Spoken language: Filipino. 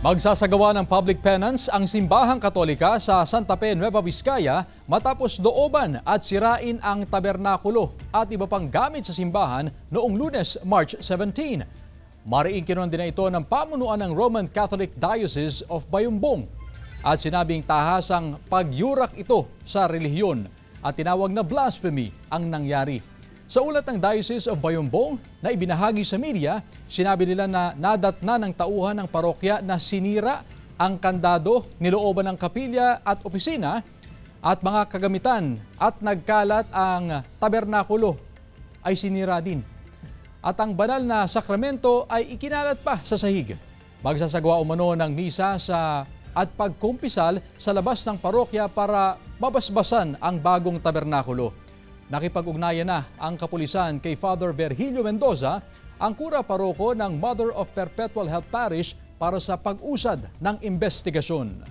Magsasagawa ng public penance ang simbahang Katolika sa Santa Fe, Nueva Vizcaya matapos looban at sirain ang tabernakulo at iba pang gamit sa simbahan noong Lunes, March 17. Mariing kinuha din ito ng pamunuan ng Roman Catholic Diocese of Bayumbong at sinabing tahasang pagyurak ito sa relihiyon at tinawag na blasphemy ang nangyari. Sa ulat ng Diocese of Bayumbong na ibinahagi sa media, sinabi nila na nadatna ng tauhan ng parokya na sinira ang kandado, nilooban ng kapilya at opisina at mga kagamitan at nagkalat ang tabernakulo ay sinira din. At ang banal na sakramento ay ikinalat pa sa sahig. Magsasagawa umano ng misa at pagkumpisal sa labas ng parokya para mabasbasan ang bagong tabernakulo. Nakipag-ugnayan na ang kapulisan kay Father Virgilio Mendoza, ang kura paroko ng Mother of Perpetual Help Parish para sa pag-usad ng investigasyon.